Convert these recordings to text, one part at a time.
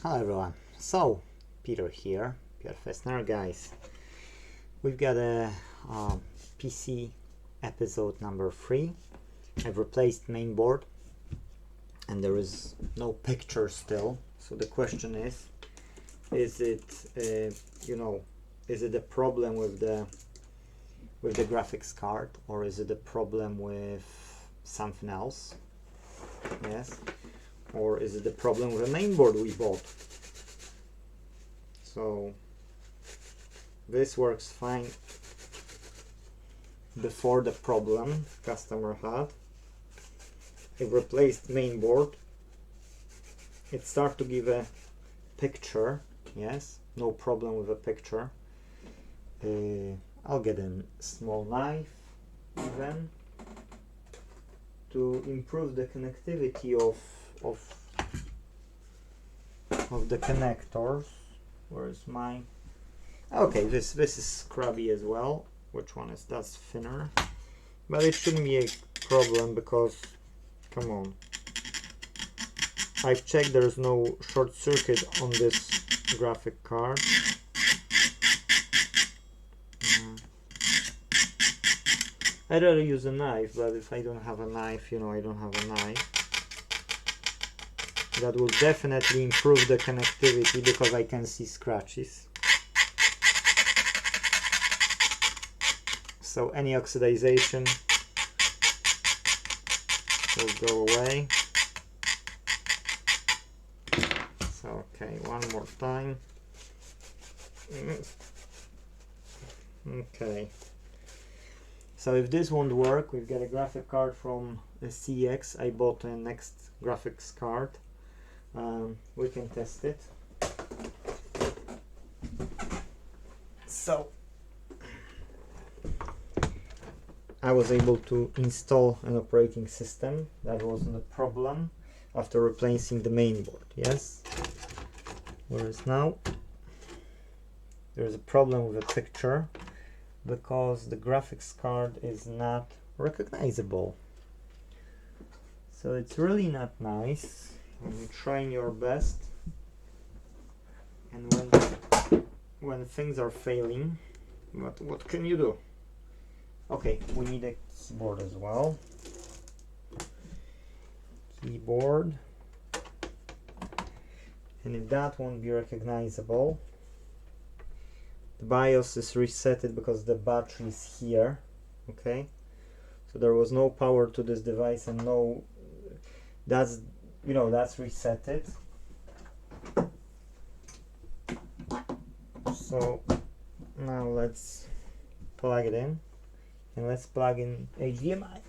Hello everyone, so Peter here, Peter Festner. Guys, we've got a PC episode number 3. I've replaced mainboard and there is no picture still, so the question is it is it a problem with the graphics card, or is it a problem with something else? Yes. Or is it the problem with the mainboard we bought? So this works fine before the problem customer had. I replaced mainboard. It started to give a picture. Yes, no problem with a picture. I'll get a small knife even to improve the connectivity of the connectors. Where is my... Okay, this is scrubby as well. Which one is that's thinner? But it shouldn't be a problem because, come on, I've checked, there's no short circuit on this graphic card. I'd rather use a knife, but if I don't have a knife, I don't have a knife. That will definitely improve the connectivity because I can see scratches. So any oxidization will go away. So okay, one more time. Okay. So if this won't work, we've got a graphic card from CX. I bought a next graphics card. We can test it. So I was able to install an operating system. That wasn't a problem after replacing the mainboard. Yes. Whereas now there's a problem with the picture because the graphics card is not recognizable. So it's really not nice. You're trying your best, and when things are failing, what can you do? Okay, we need a keyboard as well. Keyboard, and if that won't be recognizable, the BIOS is resetted because the battery is here. Okay, so there was no power to this device, and no, that's resetted. So now let's plug it in, and let's plug in HDMI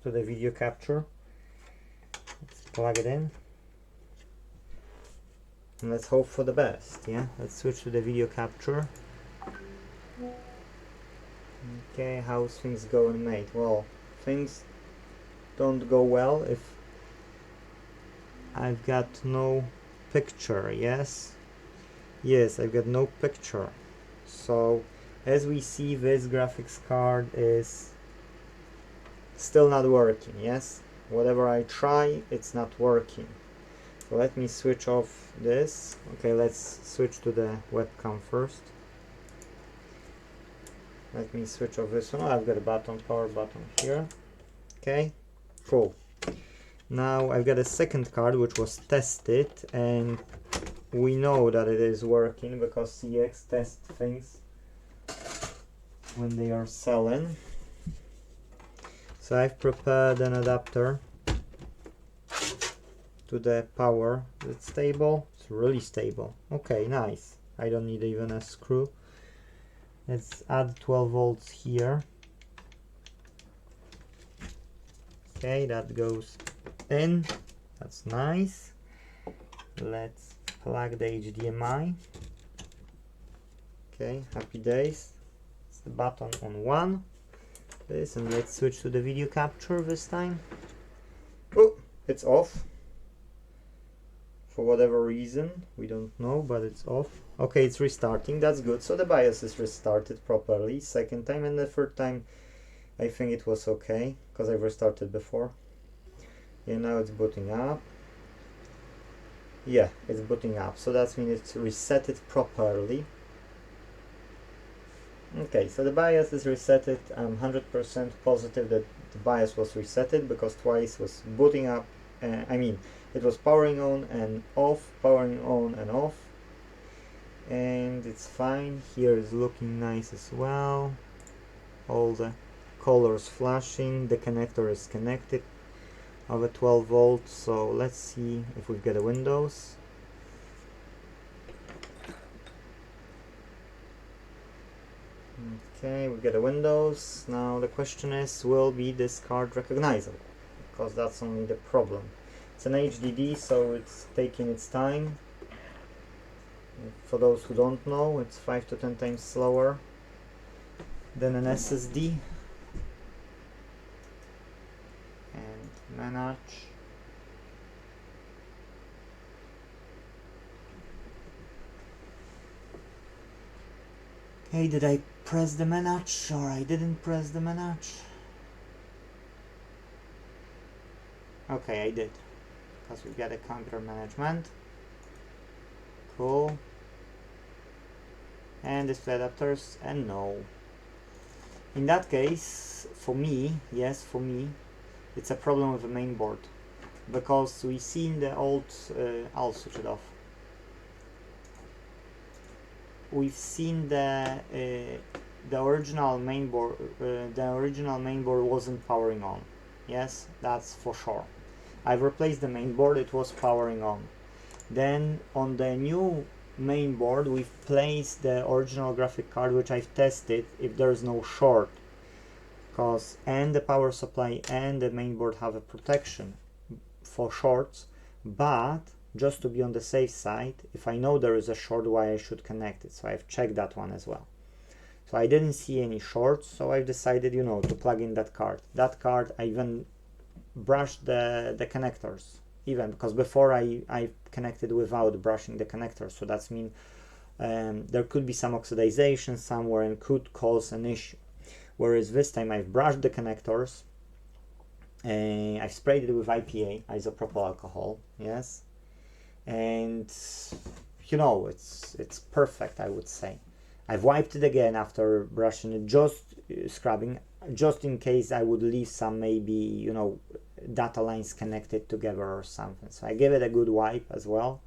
to the video capture. Let's plug it in and let's hope for the best. Yeah, let's switch to the video capture. Okay, how's things going, mate? Well, things don't go well if I've got no picture. Yes, I've got no picture. So as we see, this graphics card is still not working. Yes, whatever I try, it's not working. So let me switch off this. Okay, let's switch to the webcam first. Let me switch off this one. I've got a power button here. Okay, cool. Now I've got a second card which was tested, and we know that it is working because CX tests things when they are selling. So I've prepared an adapter to the power. It's stable. It's really stable. Okay, nice. I don't need even a screw. Let's add 12 volts here. Okay, that goes in. That's nice. Let's plug the HDMI. Okay, happy days. It's the button on one. This, and let's switch to the video capture this time. Oh, it's off. For whatever reason, we don't know, but it's off. Okay, it's restarting. That's good. So the BIOS is restarted properly. Second time, and the third time I think it was okay because I've restarted before. Yeah, now it's booting up. Yeah, it's booting up, so that means it's reset it properly. Okay, so the BIOS is resetted. I'm 100% positive that the BIOS was resetted because twice was booting up. I mean, it was powering on and off, powering on and off, and it's fine. Here is looking nice as well. All the colors flashing. The connector is connected of a 12 volt. So let's see if we get a Windows. Okay, we get a Windows. Now the question is, will be this card recognizable? Because that's only the problem. It's an HDD, so it's taking its time. For those who don't know, it's 5 to 10 times slower than an SSD. And manage. Hey, did I press the manage or I didn't press the manage? Okay, I did, because we got a computer management. Cool. And display adapters, and no. In that case, for me, yes, for me, it's a problem with the main board, because we see in the old, I'll switch it off. We've seen the original mainboard. The original mainboard wasn't powering on. Yes, that's for sure. I've replaced the mainboard. It was powering on. Then on the new mainboard, we've placed the original graphic card, which I've tested if there's no short, because and the power supply and the mainboard have a protection for shorts, but just to be on the safe side, if I know there is a short, why I should connect it. So I've checked that one as well. So I didn't see any shorts, so I've decided, you know, to plug in that card. That card, I even brushed the connectors, even because before I connected without brushing the connectors. So that's mean there could be some oxidization somewhere and could cause an issue. Whereas this time I've brushed the connectors, I've sprayed it with IPA, isopropyl alcohol, yes, and you know, it's perfect, I would say. I've wiped it again after brushing it, just scrubbing, just in case I would leave some, maybe, you know, data lines connected together or something. So I gave it a good wipe as well,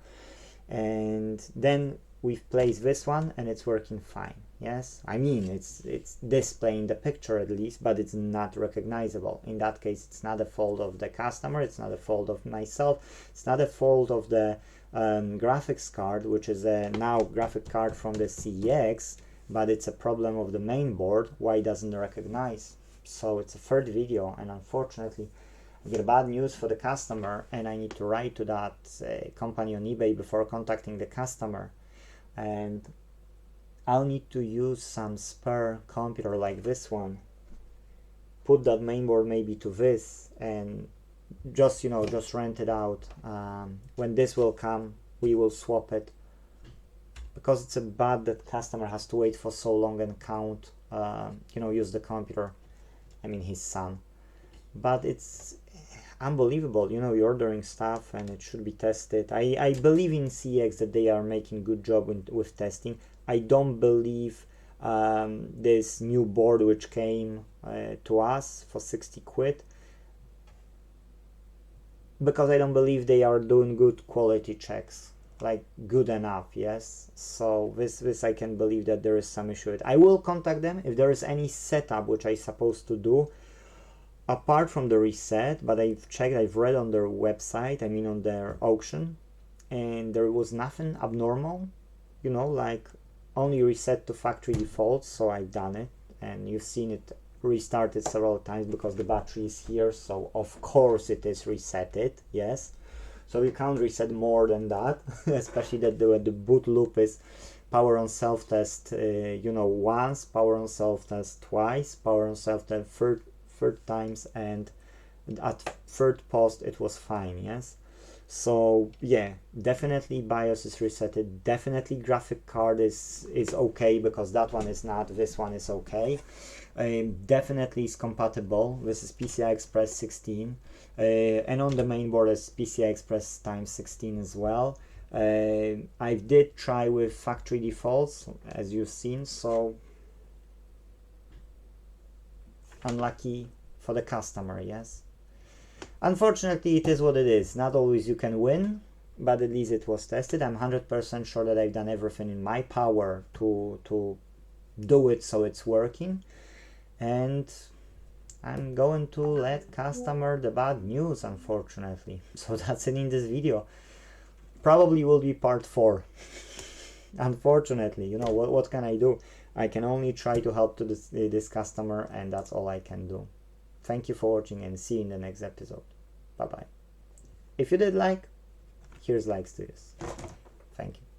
and then we've placed this one and it's working fine. Yes, I mean, it's displaying the picture at least, but it's not recognizable. In that case, it's not a fault of the customer, it's not a fault of myself, it's not a fault of the graphics card, which is a now graphic card from the CEX, but it's a problem of the main board, why it doesn't recognize. So it's a third video, and unfortunately I get bad news for the customer, and I need to write to that company on eBay before contacting the customer, and I'll need to use some spare computer like this one, put that mainboard maybe to this, and just, you know, just rent it out. When this will come, we will swap it, because it's a bad that customer has to wait for so long and count, you know, use the computer, I mean his son. But it's unbelievable, you know, you're ordering stuff and it should be tested. I believe in CX that they are making good job with testing. I don't believe this new board which came to us for 60 quid, because I don't believe they are doing good quality checks, like good enough. Yes, so this I can believe that there is some issue with it. I will contact them if there is any setup which I supposed to do apart from the reset, but I've checked, I've read on their website, I mean on their auction, and there was nothing abnormal, you know, like only reset to factory defaults. So I've done it, and you've seen it restarted several times because the battery is here, so of course it is resetted, yes. So you can't reset more than that, especially that the boot loop is power on self-test, you know, once, power on self-test twice, power on self-test third times, and at third post it was fine, yes. So yeah, definitely BIOS is resetted, definitely graphic card is okay, because that one is not, this one is okay. Definitely is compatible. This is PCI Express 16, and on the main board is PCI Express times 16 as well. I did try with factory defaults, as you've seen, so unlucky for the customer, yes. Unfortunately, it is what it is. Not always you can win, but at least it was tested. I'm 100% sure that I've done everything in my power to do it so it's working, and I'm going to let customer the bad news, unfortunately. So that's it in this video. Probably will be part 4. Unfortunately, you know, what can I do? I can only try to help to this customer, and that's all I can do. Thank you for watching, and see you in the next episode. Bye bye. If you did like, here's likes to this. Thank you.